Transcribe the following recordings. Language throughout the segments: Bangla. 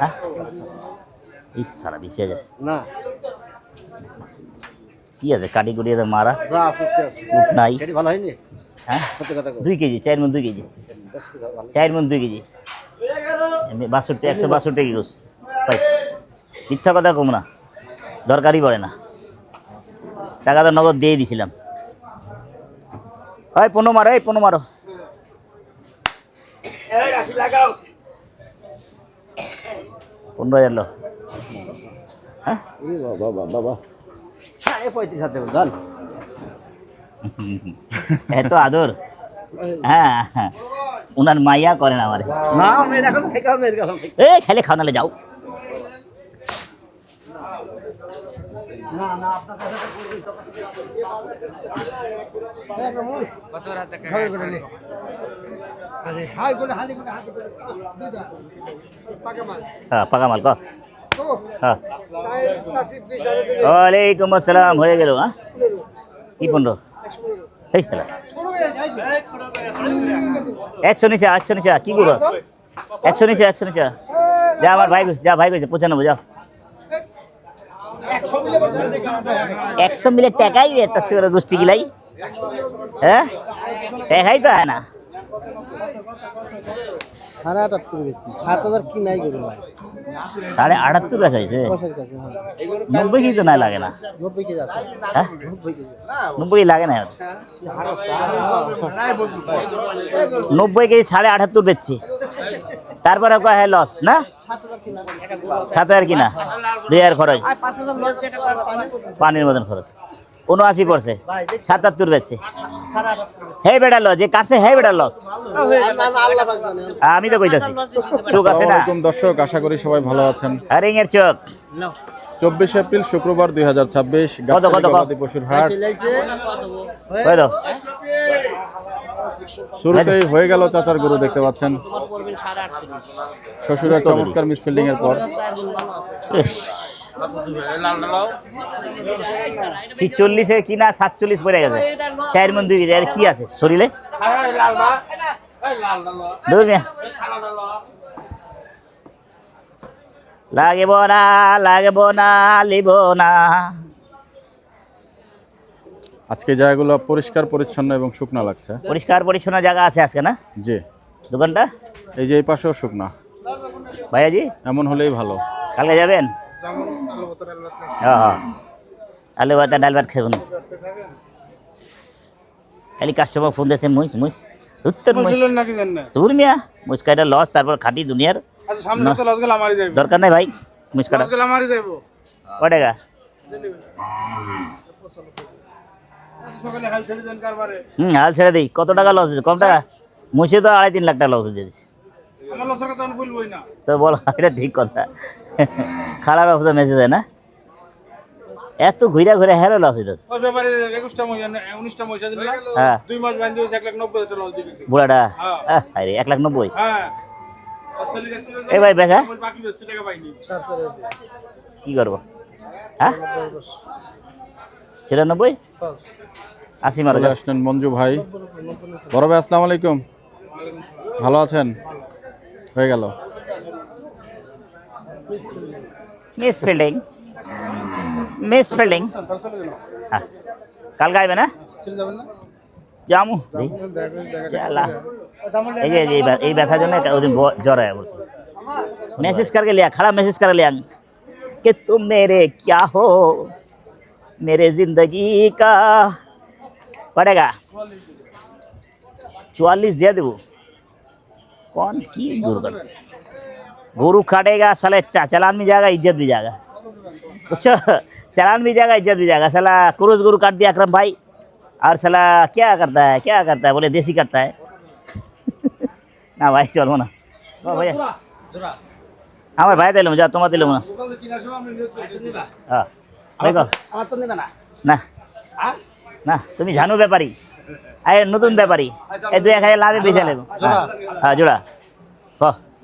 হ্যাঁ এই সারা 20,000 না কি আছে কাটি কুটিয়ে তো মারা যা সত্যি আছে উঠ নাই সেটি ভালো হয়নি হ্যাঁ সত্যি কথা 2 কেজি 4 মন 2 কেজি 4 মন 2 কেজি এমনি 62 162 কি গোস ভাই মিথ্যা কথা কম না দরকারই পড়ে না টাকা তো নগদ দিয়ে দিছিলাম ওই 15 মারো 15,000 লো হ্যাঁ বাবা 35,000 হাতে বল এত আদর হ্যাঁ উনার মাইয়া করেন আমারে না মেয়ের এখন থেকে মেয়ের কাছে এই খেলে খাও নালে যাও না না আপনার কাছে কত রাত টাকা আরে হাই গোলে হাদি গোলে দুইটা হ্যাঁ পাকা মাল কো হ্যাঁ ওয়ালাইকুম আসসালাম হয়ে গেল হ্যাঁ কি 15 এই খেলা 100 নিচে কি করো 100 নিচে যা আমার ভাই যা ভাই কইছে 95 যাও 100 মিলে টাকাই রে তার থেকে গোষ্ঠী গিলাই হ্যাঁ টাকাই তো হয় না 78 বেশি 7000 কি নাই গরু ভাই 78.5 কাছে আছে কষের কাছে হ্যাঁ 90 কেজি তো না লাগে না 90 কেজি আছে হ্যাঁ 90 কেজি 90 কেজি লাগে না 90 কেজি 78.5 বেচছি তারপরে কয় হ্যাঁ লস না 7,000 কিনা 2,000 খরচ 5000 লস যেটা পানির মতন খরচ 79 পড়ছে 77 বেচছে হে বেটা লস যে কাটছে হে বেটা লস না না আল্লাহ পাক জানে আমি তো কইতাছি চোখ আছে না আসসালামু আলাইকুম দর্শক, আশা করি সবাই ভালো আছেন। আরিং এর চোখ 24 এপ্রিল শুক্রবার 2026 কত? গবাদি পশুর হাট কই দাও শুরুতেই হয়ে গেল চাচার গরু দেখতে পাচ্ছেন। শ্বশুরের চমৎকার মিসফিল্ডিং এর পর 46 কিনা 47 পড়ে গেছে 4 মন 2 কেজি আর কি আছে শরীরে দূর মিয়া লাগেব না লিব না আজকে জায়গাগুলো পরিষ্কার পরিচ্ছন্ন এবং শুকনা লাগছে। পরিষ্কার পরিচ্ছন্ন জায়গা আছে আজকে না জি, দোকানটা এই যে এই পাশেও শুকনা, ভাইয়াজি এমন হলেই ভালো। কালকে যাবেন হ্যাঁ আলু ভাত ডাল ভাত খাবেন খালি কাস্টমার ফোন দিয়েছে মুইস উত্তর তোর মিয়া মুসকাইটা লস তারপর খাটি দুনিয়ার দরকার নাই ভাই মুসকাটা কয় টাকা হাল ছেড়ে দিই কত টাকা লস দিচ্ছে কম টাকা মুছে তো 2.5-3 লাখ টাকা লস দিয়ে দিচ্ছে তো বল এটা ঠিক কথা খারাপ অবস্থা মেসেজ হয় না এত ঘুরা হ্যাঁ লস হইতেছে হ্যাঁ বুড়াটা আরে 1,90,000 এই ভাই বেচা কি করবো হ্যাঁ 94 80 মারো চলে আসলেন মঞ্জু ভাই। বড় ভাই আসসালামু আলাইকুম, ভালো আছেন? হয়ে গেল মিস ফিল্ডিং হ্যাঁ কালকে আইবে না জামু এই যে এই ব্যথার জন্য ওদিন জ্বর আয়া বলছে मैसेज करके लिया खड़ा मैसेज कर लिया कि तुम मेरे क्या हो मेरे जिंदगी का पड़ेगा 44 दे देबो कौन की गुरु काटेगा साला चालान भी जाएगा इज्जत भी जाएगा कुछ चालान भी जाएगा इज्जत भी जाएगा साला क्रूज गुरु काट दिया अकरम भाई और साला क्या करता है बोले देसी करता है ना भाई चलो ना भैया আমার ভাই দিলাম যা তোমার দিলাম না হ্যাঁ না না তুমি জানো ব্যাপারী আরে নতুন ব্যাপারী এই 2-1,000 লাভে বেচে নেব হ্যাঁ জোড়া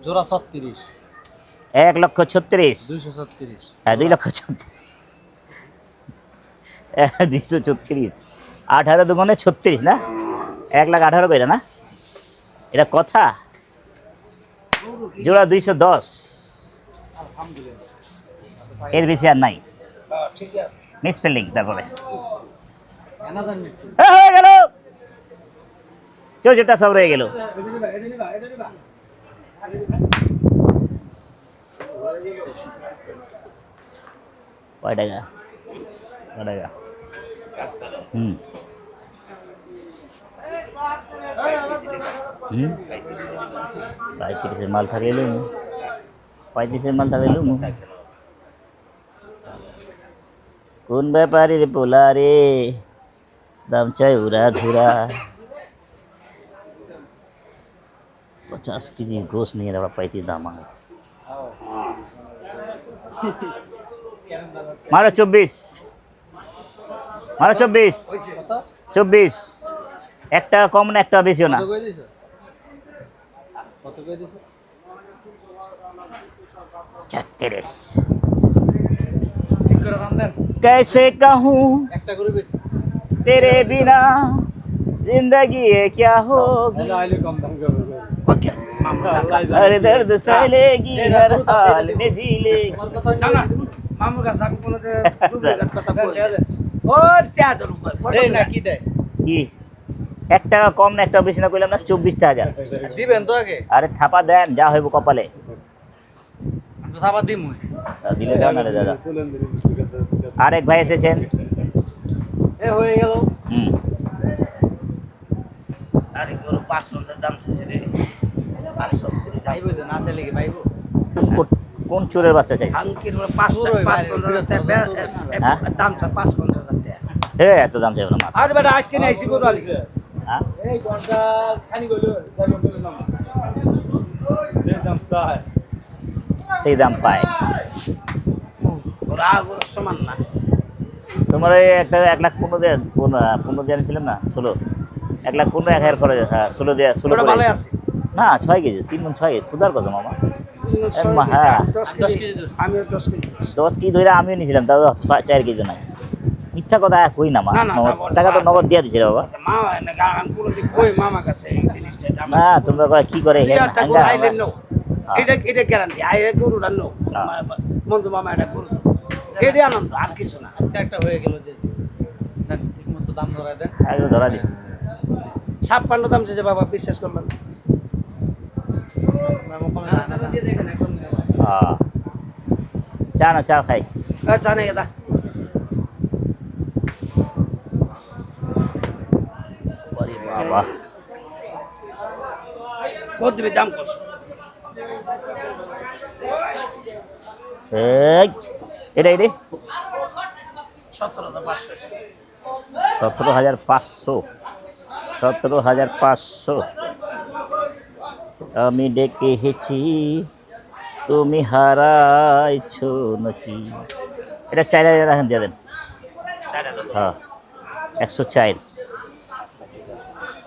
জোড়া 36 1,36,000 236 হ্যাঁ 2,36,000 234 18 দুগুণে 36 না 1,18,000 কইরা না এটা কথা জোড়া 210 এর বেশি আর নাই, ঠিক আছে মিস ফিল্ডিং। তারপরে এনাদার মিক্স হয়ে গেল, চৌচটা সব রয়ে গেল। কয় টাকা? কয় টাকা? হুম হুম 35-এর মাল থাকলে লুমু, 35-এর মাল থাকলে লুমু। কোন ব্যাপারের পোলা রে, দাম চাই উড়া ধুরা। 50 কেজি গোস নিয়ে আমরা 35 দাম হয়। মারো 24, মারো 24, 24। 1 টাকা কম না 1 টাকা বেশিও না। কত কই দিছো? কত কই দিছো? 36। ঠিক করে দাম দেন। कैसे कहूँ একটা করে বেশি। तेरे बिना जिंदगी ये क्या होगी, আইলে কম দাম করবে। हर दर्द सहलेगी, हर हाल में जी लेगी। আমার কথা না না মামুর কাছে আমি কোনো ডুপ্লিকেট কথা বলি না। ওর চা ধরু এই না কি দেয়? কি 1 টাকা কম না 1 টাকা বেশি না কইলাম না 24,000। দিবেন তো আগে। আরে থাপা দেন, যা হইব কপালে। আমি তো খাবার দিমু। দিলে দাও না রে দাদা। আরেক ভাই এসেছেন। এ হয়ে গেল। হুম আরে গরু 550 দাম চাইছে রে 530 যাইবো তো না চলে কি পাইবো? কোন চোরের বাচ্চা চাই? আঙ্কির 550 টাকা হ্যাঁ? দামটা 550 টাকা। হে এত দাম চাইব না মাছ। আর বেটা আজকে নাইছি গরু আমি হ্যাঁ? এই ঘন্টা খানি গইলো যাইবো বলে নাম। যে দাম চাই। সেই দাম পায়। গরু গরু সমান না। তোমার ওই একটা 1,15,000 জানিয়েছিলাম না 16, 1,15,000 1,000 খরচ। হ্যাঁ 16 দিয়ে 16 ওটা ভালো করে। আছে না 6 কেজি, 3 মণ 6 কেজি খুদার কথা মামা। হ্যাঁ 10 কেজি আমিও 10 কেজি 10 কেজি ধরে আমিও নিয়েছিলাম, তাও 4 কেজি নাই। মিথ্যা কথা কই না মা, না, না, না, টাকা তো নগদ দিয়ে দিছে রে বাবা। আচ্ছা মা না আমি কোনোদিন কই মামা কাছে এই জিনিসটা না তোমরা কয় কি করে তুই একটা গরু আইলে নো হ্যাঁ। এটা গ্যারান্টি আইলে গরুটা নো হ্যাঁ। মন্টু মামা এটা গরু তো এটাই আনন্দ আর কিছু না। আজকে একটা হয়ে গেল যে দেন ঠিকমতো দাম ধরায় দেন। একদম ধরা দিস। 56 দাম চাইছে বাবা বিশ্বাস করবেন না। মেমো কমে না দিয়ে দেখেন একদম হ্যাঁ চা না চা খাই। আচ্ছা না এটা বাবা কত দিবে দাম কত এই এটা 17,500 17,500। আমি ডেকেছি তুমি হারাইছো নাকি। এটা 4,000 রাখেন দিয়ে দেন। হ্যাঁ 104।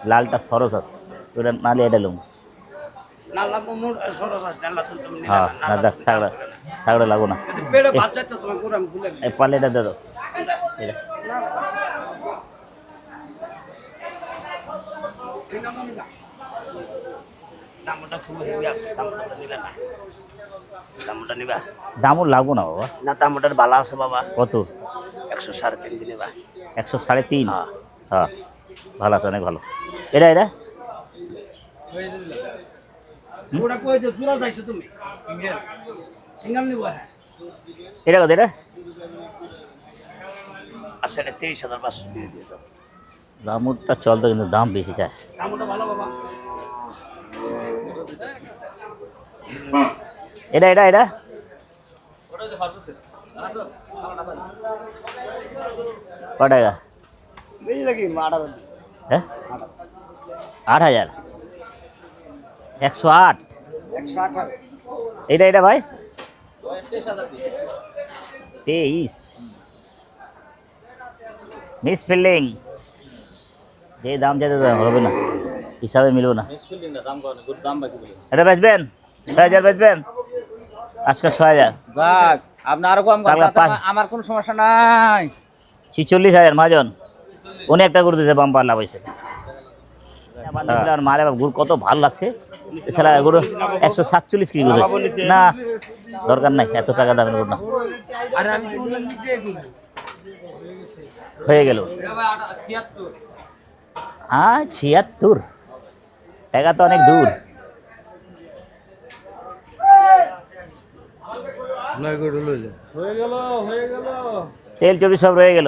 লালটা সরস আছে, ওটা নালে এটা লুম। নালা মোর সরস আছে নালা তুমি নিলা হ্যাঁ না দেখ থাকলে লাগো না। যদি পেড়ে ভাত যায় তো তোমার গরু আমি খুলে দিই। এই পালেটা দে দাও এটা। দামটা খুব হেভি আছে দামটা নিলা না দামটা নিবা দামও লাগবো না বাবা। না দামটা ভালো আছে বাবা কত? 103 দিনে বা 103.5। হ্যাঁ। হ্যাঁ ভালো আছে, অনেক ভালো। এটা ওটা কই যে জোড়া যাইছো তুমি সিঙ্গেল সিঙ্গেল নিব হ্যাঁ এটা কত? এটা আচ্ছা এটা 23,500 দিয়ে দিও তো দামটা চলতো, কিন্তু দাম বেশি চায়। দামটা ভালো বাবা এটা ক টাকা? বেশি লাগি মাডার হ্যাঁ 8,000। 108। 108 এটা ভাই 23। মিস ফিল্ডিং যে দাম যাতে হবে না, হিসাবে মিলবে না। এটা বেচবেন 6,000 বেচবেন আজকে 6,000। যাক আপনি আরো কম তাহলে আমার কোনো সমস্যা নাই। 46,000 মহাজন। উনি একটা গরু দিতে বাম্পার লাভ হয়েছে। আর মারে বাবা গরু কত ভালো লাগছে। এছাড়া গরু 147 কেজি গরু না দরকার নাই, এত টাকা দামের গরু না। আরে আমি তো ওনার নিচে গেল হয়ে গেল। এটা ভাই 76 হ্যাঁ 76 টাকা তো অনেক দূর। নয় গরু লইলে হয়ে গেল তেল চর্বি সব রয়ে গেল।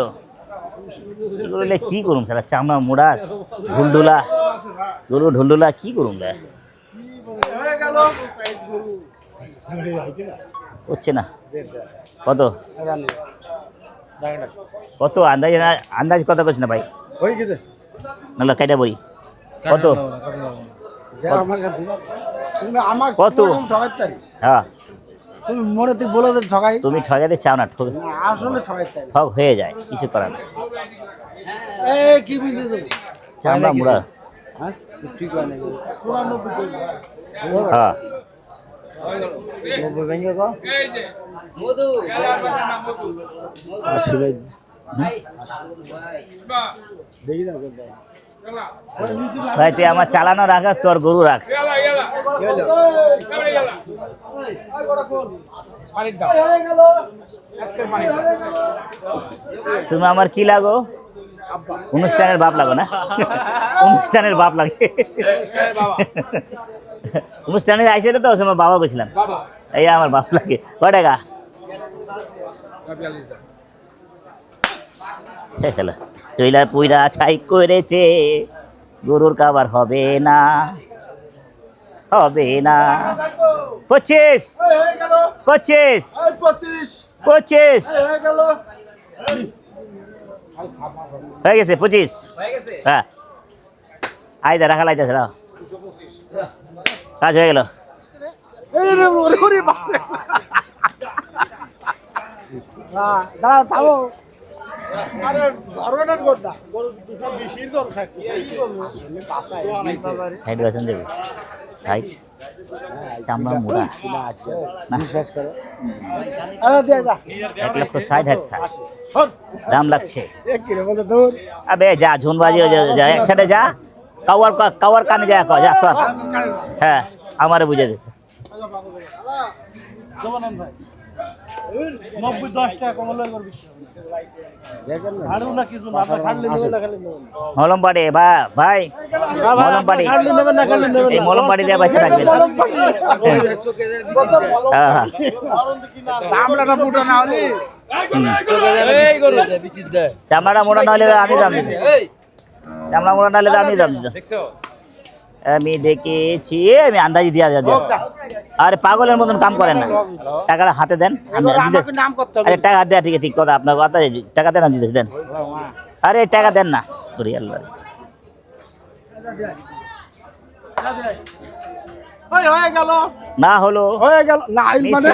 এগুলো নিয়ে কি করুম সারা চামড়া মোড়া ঢুলঢুলা গরু ঢুলঢুলা কি করুম রে? হচ্ছে না। কত কত আন্দাজ আন্দাজ কত করছে না ভাই? হয়ে গেছে নাহলে কেটে বই কত তুমি আমার কত? ঠকাইতে পারি হ্যাঁ তুমি মনে থেকে বলে ঠকাই তুমি ঠকাতে চাও না, ঠক আসলে ঠকাইতে পারি ঠক হয়ে যায়, কিছু করার নেই। এ কি বুঝতেছো চামড়া মোড়া। হ্যাঁ ঠিক হয় না 94 হ্যাঁ নব্বই ভেঙে গো আশি ভাই দেখি না ভাই তুই আমার চালানো রাখ আর তোর গরু রাখ। তুমি আমার কি লাগো? অনুষ্ঠানের বাপ লাগো না? অনুষ্ঠানের বাপ লাগে। অনুষ্ঠানে আইসে তো সময় বাবা গেছিলাম, এই আমার বাপ লাগে। কয় টাকা? তৈলা পুইরা ছাই করেছে, গরুর খাবার হবে না, হবে না। 25 25 25 হয়ে গেছে 25। হ্যাঁ আইদা রাখা লাইতেছে রাও, কাজ হয়ে গেল। দাঁড়াও থামো আরে ধরনের গোটা গরু 220 গরু খাচ্ছে কি করব সাইড বাসন দেবে সাইড চামড়া মোড়া না বিশ্বাস করো আরে দে যা 1,60,000 দাম লাগছে। এক কিলো বলতে দূর আবে যা ঝুনবাজি যা এক সাইডে যা, কাওয়ার কানে যা যা সর। হ্যাঁ আমারে বুঝে দিছে। জমানেন ভাই 90 10 টাকা কমলে করবি দেখেন না হাড়ু না কিছু না খালি নেবেন না খালি নেবেন মলমবাড়ি ভাই মলমবাড়ি, খালি নেবেন না খালি নেবেন এই মলমবাড়ি দিয়ে বাঁচে থাকবেন। হ্যাঁ হ্যাঁ আমলাটা মোটা না হলে এই গরু দে বিচিত দে চামড়া মোড়া না হলে আমি দাম দিতাম, চামড়া মোড়া না হলে আমি দাম দিতাম। দেখছো আমি দেখেছি, আমি আন্দাজি দিয়া দিয়া। আরে পাগলের মতন কাম করেন না, টাকাটা হাতে দেন। আমাকে নাম করতে হবে আরে টাকা দেয়া ঠিক ঠিক কথা, আপনার কথা টাকা দেন, আমি দিতেছি দেন। আরে টাকা দেন না করি আল্লাহ। ওই হয়ে গেল না হলো হয়ে গেল না আইল মানে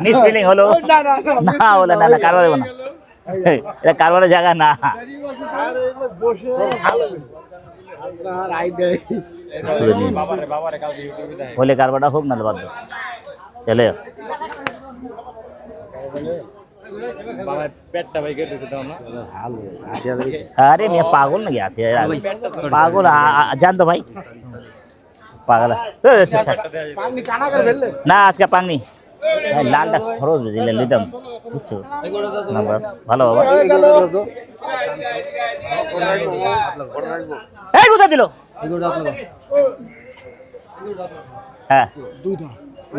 মিসফিলিং হলো না না না হলো না, না কারবারে না, এটা কারবারের জায়গা না। আরে বসে ভালো আর আইডে বাবারে কাল ইউটিউবে দেয় হলে কারবারটা হোক না বাদ দাও চলে। বাবার পেটটা ভাই কেটেছে দাও না ভালো আরে মেয়ে পাগল নাকি আছে পাগল জানতো ভাই পাগল পানি কানা করে ফেললে না আজকে পাংনি লালটা খরচ দিলে নিতাম বুঝছো নাম্বার ভালো বাবা। হয়ে গেল এই কোথা দিল? হ্যাঁ দুইটা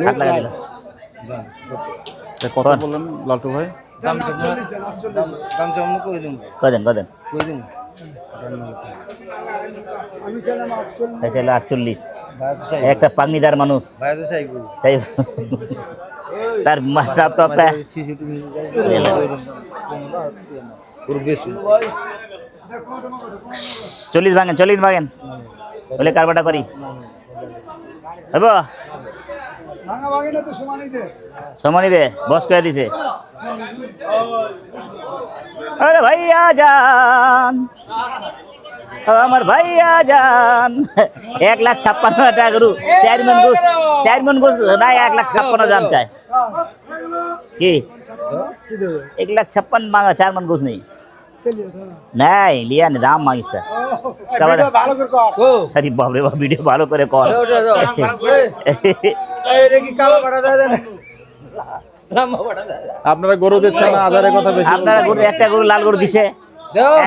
হাত লাগা দিল। কত বললেন লালটু ভাই? দাম জম কই দিন কদেন কদেন কই দিন আমি ছিলাম 48 তাহলে 48 একটা পাংনিদার মানুষ ভাই তো চাই কই তাই তার মাস্টার টপটা সিসিটিভি পুরো বেশি 40 ভাঙেন বলে কারবারটা করি হবো। ভাঙা ভাঙে না তো সমানই দে সমানি দে বস করে দিছে। আরে ভাইয়া যান আমার ভাইয়া যান 1,56,000 টাকা গরু 4 মন গোস না 1,56,000 দাম চায় কি 1,56,000 মাঙ্গা 4 মন গোস নেই নাই লিয়া নে দাম মাগিস তা। আরে বাপ রে বাপ ভিডিও ভালো করে কর আপনারা গরু দিচ্ছেন না, আজারের কথা বেশি আপনারা গরু একটা গরু লাল গরু দিছে,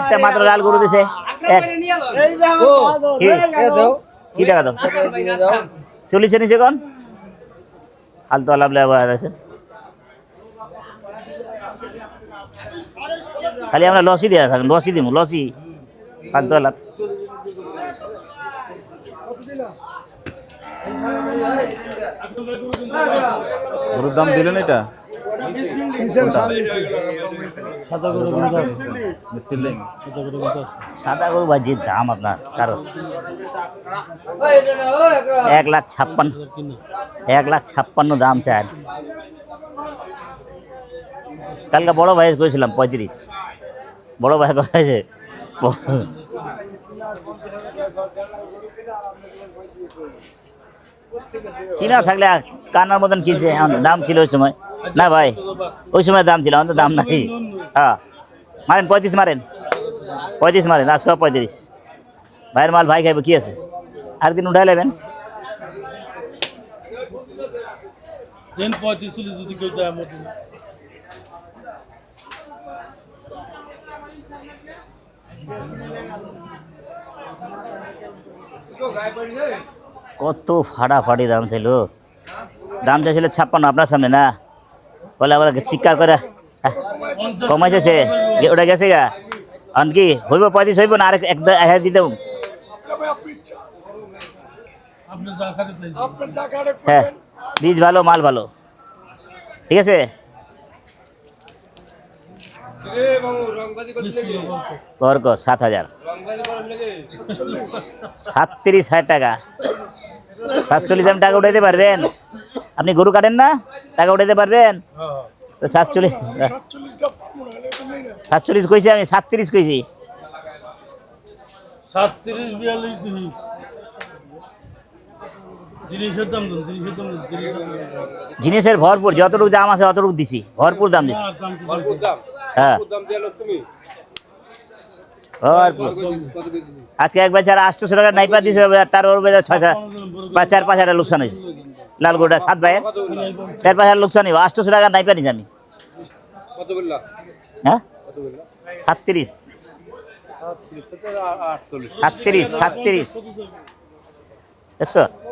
একটা মাত্র লাল গরু দিছে এক কি টাকা দাও 40 নিচে কোন ফালতু আলাপ লেবার আছে খালি আমরা লসি দেওয়া থাকেন লসি দিব লসি ফালতু আলাপ গরুর দাম দিলেন এটা সাদা গরু ভাজির দাম আপনার কারণ 1,56,000 দাম চায় কালকে বড় ভাই করেছিলাম 35 বড় ভাই করেছে কিনা থাকলে কান্নার মতন কিনছে দাম ছিল ওই সময় না ভাই ওই সময় দাম ছিল আমাদের দাম নাই হ্যাঁ মারেন 35 মারেন 35 মারেন আজকে 35 ভাইয়ের মাল ভাই খাইবে কি আছে আরেকদিন উঠাই নেবেন যদি কেউ দেয় মতন কত ফাটাফাটি দাম ছিল দাম চাইছিল 56 আপনার সামনে না বলে আবার চিৎকার করে কমাইছে সে ওটা গেছে গা আন কি হইব 35 হইব না আর এক দিতে হ্যাঁ বীজ ভালো মাল ভালো ঠিক আছে বর্গ 7,000 37,000 টাকা 47,000 টাকা উঠাইতে পারবেন আপনি গরু কাটেন না টাকা উঠাইতে পারবেন 47 কইছি আমি 37 কইছি 37-42 জিনিসের ভরপুর যতটুকু দাম আছে অতটুকু দিছি ভরপুর দাম দিছি হ্যাঁ ভরপুর আজকে এক বেচারা 800 টাকা নাইপা দিছে তার ওর বেচার 4-5 লোকসান হয়েছে লাল গরুটা 7 ভাইয়ের 4-5 লোকসান হইব 800 টাকা নাইপা নিছি আমি হ্যাঁ 37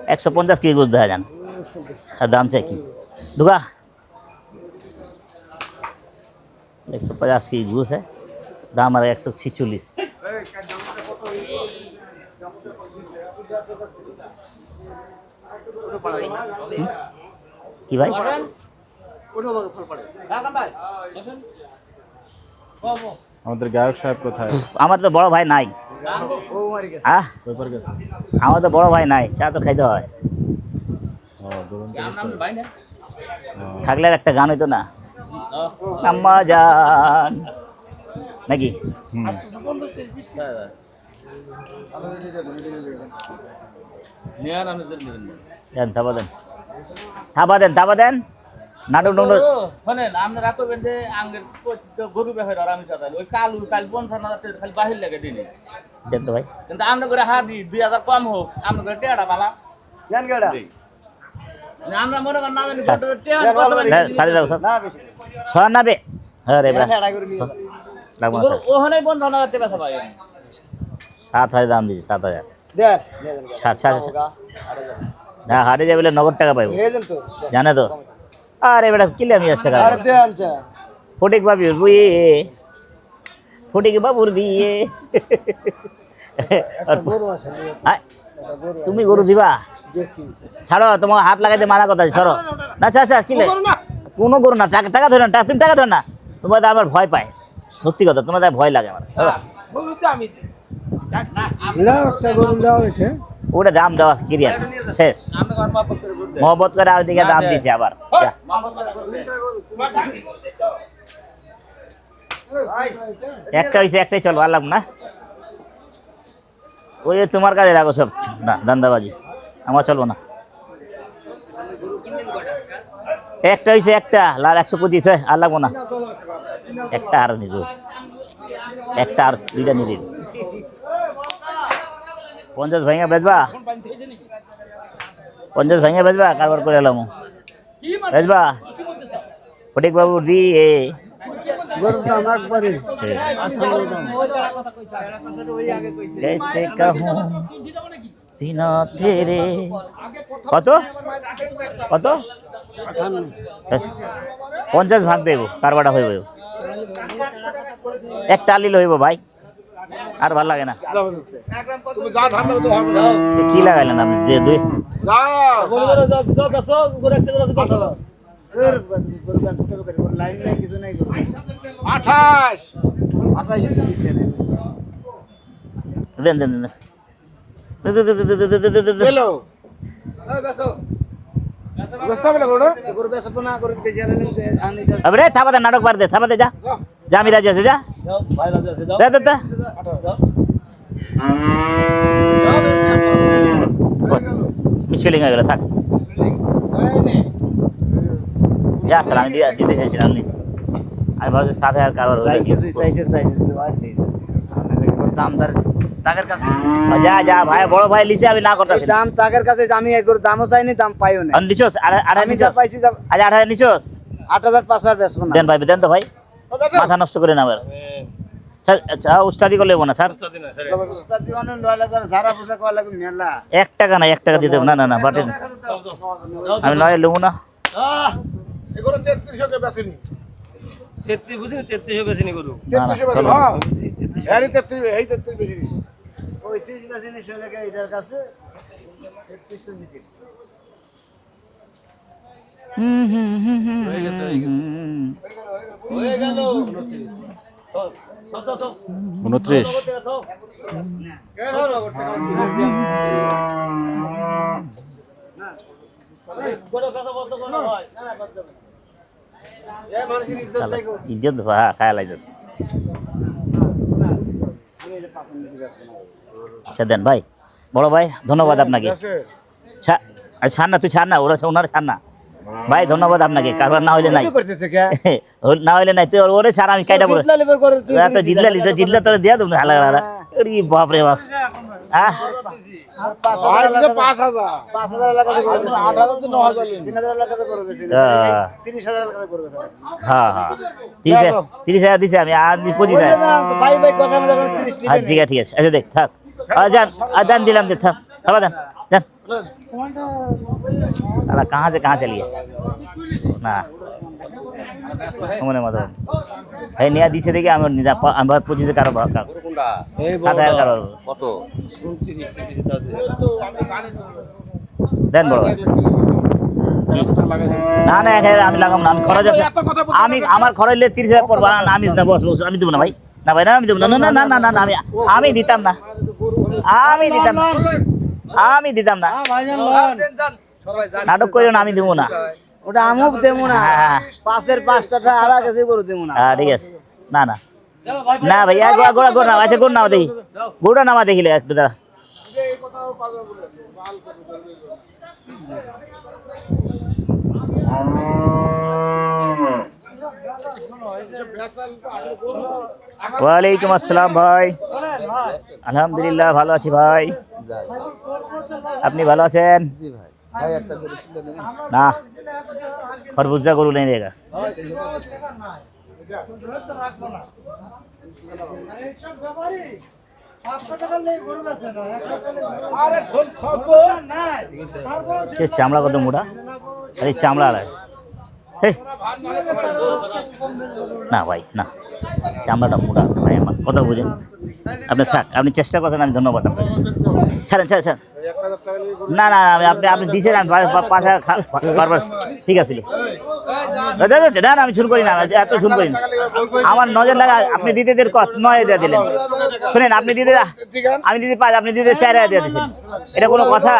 150 কি গোছ দেখা যান আর দাম চাই কি ঢুকা 150 की घूस है दाम हमारा 146 কি ভাই আমাদের গায়ক সাহেব কোথায় আমার তো বড় ভাই নাই পেপার গেছে আমার তো বড় ভাই নাই চা তো খাইতে হয় থাকলে একটা গান হইতো না আম্মা জান নাকি থাবা দেন নাটক শোনেন আপনারা করবেন যে আঙ্গের গরু ব্যবহার আর আমি সাথে ওই কালু কাল 55,000 খালি বাহির লাগে দিনে দেন তো ভাই কিন্তু আমরা করে হাত দিই 2,000 কম হোক আমরা করে টেড়া বালা জান গেড়া আমরা মনে করেন না জানি সাড়ে দাও স্যার না বে আরে লাগবো ওখানেই 55,000 টাকা সবাই 7,000 দাম দিছি 7,000 না হারে যাবে বলে নগদ টাকা পাইব জানে তো আরে বেটা কিলে আমি টাকা ফটিক বাবুর বিয়ে ফটিক বাবুর বিয়ে তুমি গরু দিবা ছাড়ো তোমাকে হাত লাগাইতে মানা কথা সরো না আচ্ছা কিলে কোনো গরু না টাকা ধরে না তুমি টাকা ধরে না তোমার আমার ভয় পায় সত্যি কথা তোমার ভয় লাগে আমার ওটা দাম দেওয়া ক্লিয়ার শেষ মহব্বত করে ওদিকে দাম দিছে আবার একটা হয়েছে একটাই চলো আর লাগবে না ওই তোমার কাছে রাখো সব না ধান্দাবাজি আমার চলবো না একটা হয়েছে একটা লাল 125 আর লাগবো না একটা আর নিজ একটা আর দুইটা নিয়ে দিন 50 ভাঙা বেচবা 50 ভাঙা বেচবা কারবার করে এলাম বেচবা ফটিক বাবু দিয়ে গরুর দাম একবারে कैसे कहूँ बिना तेरे কত কত 50 ভাগ দেব কারবাটা হইব একটা আলি লইব ভাই আর ভাল লাগে না কি লাগাইলেন আপনি যে দুই লাইন নাই কিছু নাই 28 দেন দেন দেন হ্যালো বস্তা বলে গড় গরু বেচবো না গরু বেশি আনি আরে থাবা দে নাটক বার দে থাবা দে যা যা আমি রাজি আছে যা ভাই লাগে আছে দাও দে দে দে মিসফিলিং হয়ে গেল থাক যা সালামি দিয়ে দিতে চাইছিলাম নি আমি ভাবছি 7000 কারবার হয়ে কিছুই চাইছে আর নেই দামদার তাগের কাছে যা যা ভাই বড় ভাই লিছে আমি না করতেছি দাম তাগের কাছে আমি এক গরু দামও চাইনি দাম পাইও না আমি লিছোস আড়াই আমি যা পাইছি যা আজ 8000 নিছোস 8000 5000 বেচবো না দেন ভাই দেন তো ভাই মাথা নষ্ট করে না আবার আচ্ছা উস্তাদি করলে না স্যার উস্তাদ দিওয়ানে লয় লাগা সারা পয়সা কয় লাগবে মেলা 1 টাকা না 1 টাকা দিতে হবে না না না বাটেন আমি নয় লব না এগুলো 3300 কে বেচেনি 33 বুঝিনি 33 বেচেনি গরু 3300 বেচেনি হ্যাঁ এরি 33 এই 33 বেচেনি ওই 30 বেচেনি শোলে কে এটার কাছে 33 বেচেনি হয়ে গেল 29 ইজ্জত ভা খায় লাইজত আচ্ছা দেন ভাই বড় ভাই ধন্যবাদ আপনাকে ছাড় না তুই ছাড় না ওরা ওনারা ছাড় না ভাই ধন্যবাদ আপনাকে কারবার না হইলে নাই করতেছে কে না হইলে নাই তুই ওরে ছাড় আমি কাইটা বলে জিতলা লিভার করে তুই তো জিতলা তোরে দিয়া দেব হালা হালা আরে বাপ রে বাপ হ্যাঁ ভাই দিতে 5000 5000 টাকা করে 8000 তো 9000 3000 টাকা করে বেশি 30000 টাকা করে হ্যাঁ হ্যাঁ 30000 দিছে আমি আজ 25000 ভাই ভাই কথা মনে করে 30 আচ্ছা ঠিক আছে ঠিক আছে আচ্ছা দেখ থাক जान दिलाम दे থাক থাবা দেন দেন আলা कहाँ चलिए না মনে মতো এই নিয়া দিছে দেখি আমি নিজে আমি 25 কারো এই সাদা কারো কত 29 দেন বড় না না এখানে আমি লাগাম না আমি খরচ আছে আমি আমার খরচ হইলে 30000 পড়বা না আমি না বস আমি দেব না ভাই না ভাই না আমি দেব না না না না না আমি দিতাম না আমি দিতাম না নাটক করিও না আমি দেবো না ওটা আমুক দেবো না পাশের 5টা আর আগে গরু দেবো না হ্যাঁ ঠিক আছে না না না ভাই গোড়া গোড়া না আচ্ছা গোড় নাও দেখি গোড়া নামা দেখিলে একটু দাঁড়া ওয়ালাইকুম আসসালাম ভাই আলহামদুলিল্লাহ ভালো আছি ভাই আপনি ভালো আছেন না খরবুজা গরু নেই রেগা চামড়া কত মোটা আরে চামড়া আলাদা না ভাই না চামড়াটা মোটা আছে ভাই আমার কথা বুঝেন আপনি থাক আপনি চেষ্টা করছেন আমি ধন্যবাদ ছাড়েন ছাড়েন ছাড়েন না না আপনি দিয়েছেন আমি 5000 বারবার ঠিক আছে না আমি শুরু করি না এত শুরু করি না আমার নজর লাগা আপনি দিতে 9 দিয়ে দিলেন শুনেন আপনি দিতে আমি দিতে 5 আপনি দিতে 4 দিয়ে দিয়েছেন এটা কোনো কথা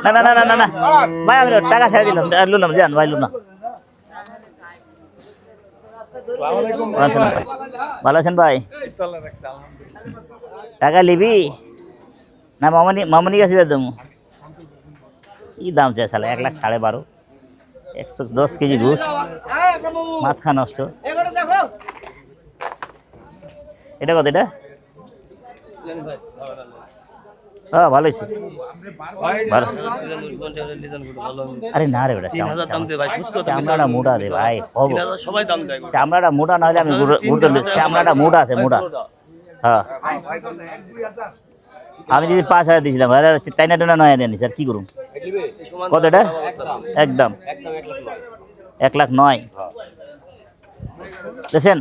না না না না না ভাই আমি টাকা ছেড়ে দিলাম লুলাম যান ভাই লুলাম ভালো আছেন ভাই টাকা লিবি না মামনি কাছে দাম কি দাম চাই সালে 1,12,500 110 কেজি ঘুষ মাথা নষ্ট এটা কত এটা? হ্যাঁ ভালো হয়েছে, ভালো। আরে না রে বেটা, চামড়াটা মোটা রে ভাই, হবো চামড়াটা মোটা না হলে আমি চামড়াটা মোটা আছে, মোটা। হ্যাঁ আমি যদি 5,000 দিয়েছিলাম, চাইনা টাইনা নয় আনি স্যার, কি করুন? কত এটা? একদম 1,09,000 দেখছেন?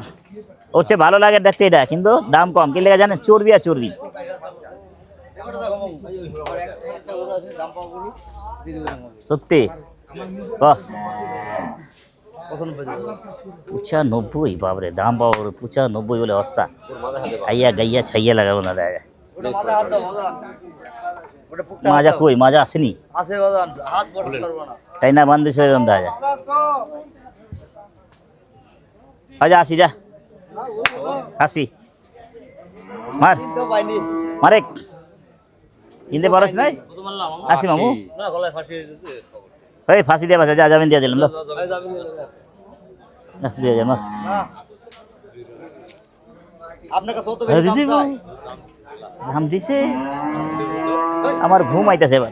ওর চেয়ে ভালো লাগে দেখতে এটা, কিন্তু দাম কম। কি লেগে জানেন? চর্বি আর চর্বি। সত্যি 95, বাবরে দাম পাবো 95 বলে অবস্থা। আইয়া গাইয়া ছাইয়া লাগাবো না দেখা। মাজা কই? মাজা আসেনি, তাই না? বান্ধে সে দেখা যায়। আচ্ছা আসি, যা আসি, মার মারে, কিনতে পারস নাই? আসি মামু, এই ফাঁসি দিয়ে বাসা, যা যাবেন দিয়ে দিলাম, দিয়ে যান দাম দিছে। আমার ঘুম আইতেছে এবার,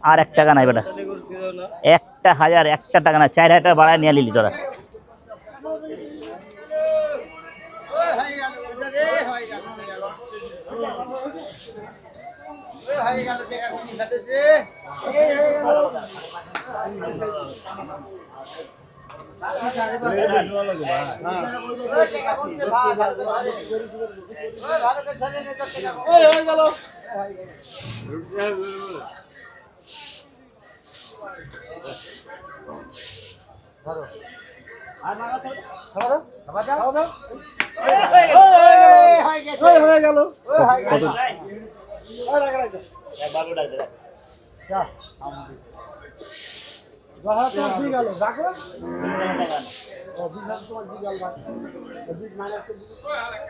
আর 1 টাকা নাই বেটা, 1,000 1 টাকা না, 4,000 টাকা বাড়ায় নিয়ে নিলি তোরা।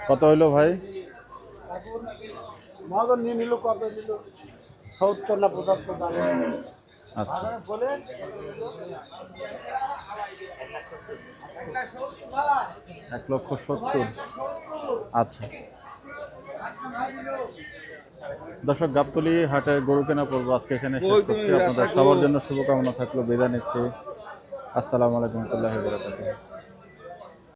কত হইলো ভাই? নিয়ে নিল, কত নিল? 70 না 75। আচ্ছা, বলে 1,70,000। আচ্ছা দর্শক, গাবতলী হাটের গরু কেনা পর্ব আজকে এখানে শেষ করছি। আপনাদের সবার জন্য শুভকামনা থাকলো, বিদায় নিচ্ছি। আসসালামু আলাইকুম ওয়া রাহমাতুল্লাহি ওয়া বারাকাতুহু।